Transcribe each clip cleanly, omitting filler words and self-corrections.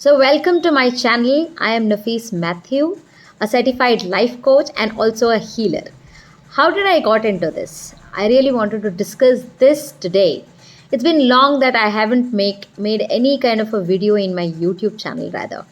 Welcome to my channel. I am Nafis Matthew, a certified life coach and also a healer. How did I got into this? I really wanted to discuss this today. It's been long that I haven't made any kind of a video in my YouTube channel rather.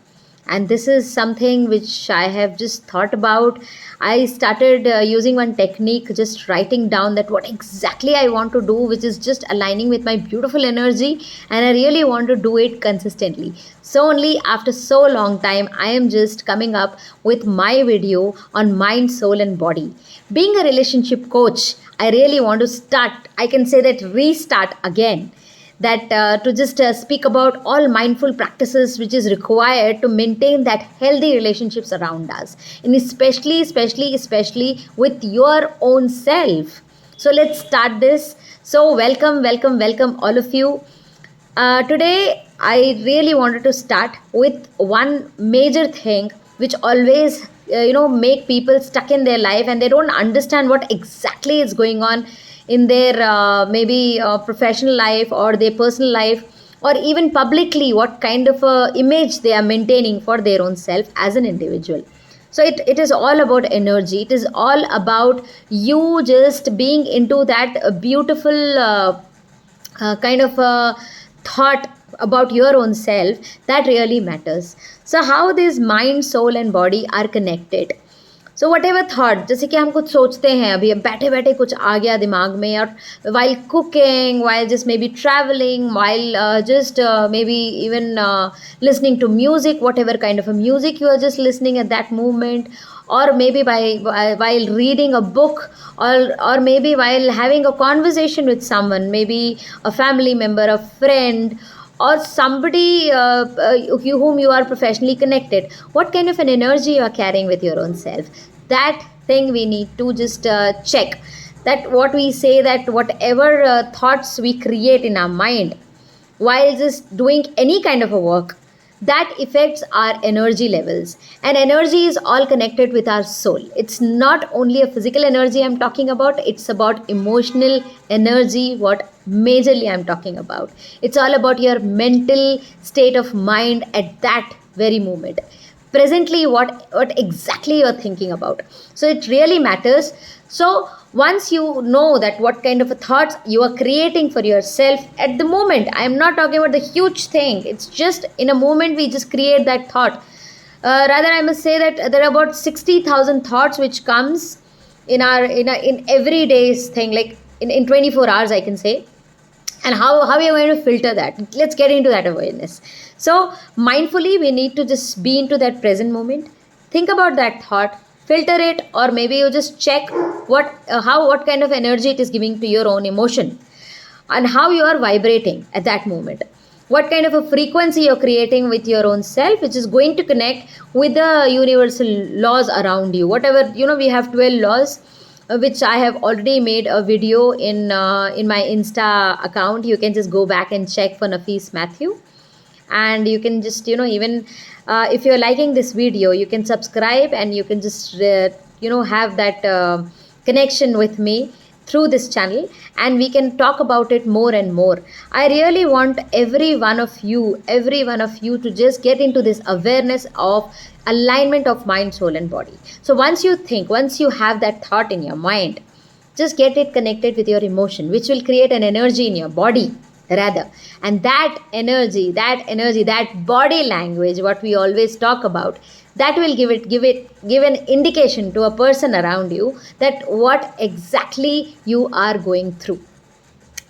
And this is something which I have just thought about. I started using one technique, just writing down that what exactly I want to do, which is just aligning with my beautiful energy, and I really want to do it consistently. So only after so long time, I am just coming up with my video on mind, soul, and body. Being a relationship coach, I really want to start. I can say that restart again that to just speak about all mindful practices which is required to maintain that healthy relationships around us, and especially with your own self. So let's start this. So welcome all of you. Today I really wanted to start with one major thing which always make people stuck in their life, and they don't understand what exactly is going on in their maybe professional life or their personal life, or even publicly what kind of image they are maintaining for their own self as an individual. So it is all about energy. It is all about you just being into that beautiful kind of thought about your own self that really matters. So how this mind, soul and body are connected. So whatever thought, जैसे कि हम कुछ सोचते हैं, अभी बैठे बैठे कुछ आ गया दिमाग में, और while cooking, while just maybe travelling, while just maybe even listening to music, whatever kind of a music you are just listening at that moment, or maybe while reading a book, or maybe while having a conversation with someone, maybe a family member, a friend, or somebody whom you are professionally connected. What kind of an energy you are carrying with your own self? That thing we need to just check. That what we say, that whatever thoughts we create in our mind while just doing any kind of a work, that affects our energy levels, and energy is all connected with our soul. It's not only a physical energy I'm talking about, it's about emotional energy, what majorly I'm talking about. It's all about your mental state of mind at that very moment, presently what exactly you're thinking about. So it really matters. So once you know that what kind of a thoughts you are creating for yourself at the moment, I am not talking about the huge thing, it's just in a moment we just create that thought. Rather I must say that there are about 60,000 thoughts which comes in everyday's thing, like in 24 hours I can say. And how are you going to filter that? Let's get into that awareness. So mindfully we need to just be into that present moment, think about that thought, filter it, or maybe you just check what kind of energy it is giving to your own emotion, and how you are vibrating at that moment, what kind of a frequency you're creating with your own self, which is going to connect with the universal laws around you. Whatever, we have 12 laws, which I have already made a video in my Insta account. You can just go back and check for Nafis Matthew, and you can just even if you're liking this video, you can subscribe, and you can just have that connection with me through this channel, and we can talk about it more and more. I really want every one of you to just get into this awareness of alignment of mind, soul and body. So once you have that thought in your mind, just get it connected with your emotion, which will create an energy in your body rather. And that energy, that body language what we always talk about, that will give an indication to a person around you that what exactly you are going through.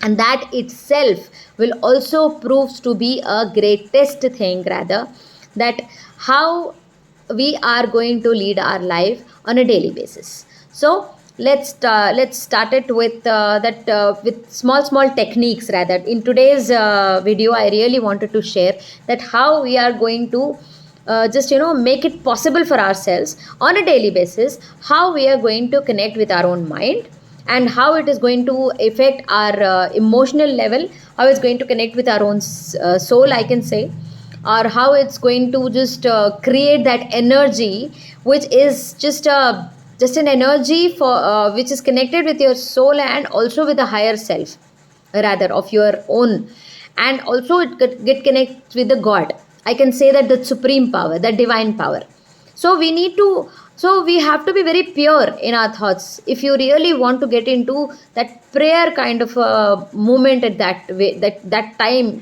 And that itself will also proves to be a greatest thing rather, that how we are going to lead our life on a daily basis. So let's start it with with small techniques rather. In today's video I really wanted to share that how we are going to just make it possible for ourselves on a daily basis, how we are going to connect with our own mind, and how it is going to affect our emotional level, how it's going to connect with our own soul I can say, or how it's going to just create that energy which is just an energy for which is connected with your soul, and also with the higher self rather of your own, and also it get connect with the God. I can say that the supreme power, the divine power. So we need to, so we have to be very pure in our thoughts if you really want to get into that prayer kind of a moment at that way, that time,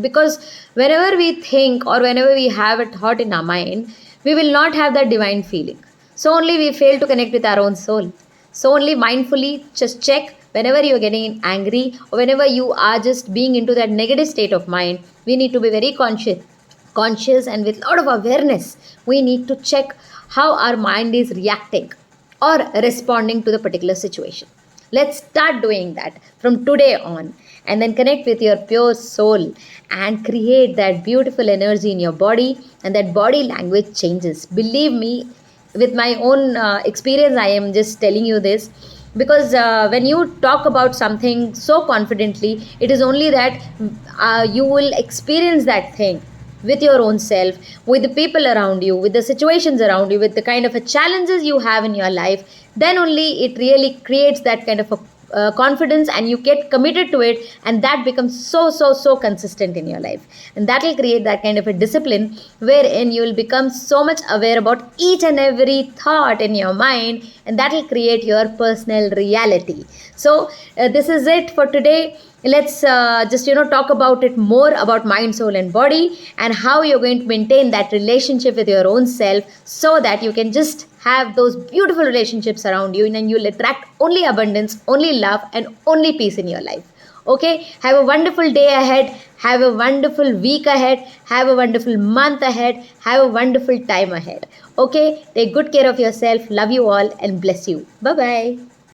because whenever we think or whenever we have a thought in our mind, we will not have that divine feeling. So only we fail to connect with our own soul. So only mindfully just check whenever you're getting angry or whenever you are just being into that negative state of mind. We need to be very conscious and with a lot of awareness. We need to check how our mind is reacting or responding to the particular situation. Let's start doing that from today on, and then connect with your pure soul and create that beautiful energy in your body, and that body language changes. Believe me, with my own experience, I am just telling you this, because when you talk about something so confidently, it is only that you will experience that thing with your own self, with the people around you, with the situations around you, with the kind of a challenges you have in your life. Then only it really creates that kind of a confidence, and you get committed to it, and that becomes so consistent in your life, and that will create that kind of a discipline wherein you will become so much aware about each and every thought in your mind, and that will create your personal reality. So this is it for today. Let's just talk about it more, about mind, soul and body, and how you're going to maintain that relationship with your own self, so that you can just have those beautiful relationships around you, and you'll attract only abundance, only love and only peace in your life. Okay, have a wonderful day ahead, have a wonderful week ahead, have a wonderful month ahead, have a wonderful time ahead. Okay, take good care of yourself, love you all and bless you. Bye bye.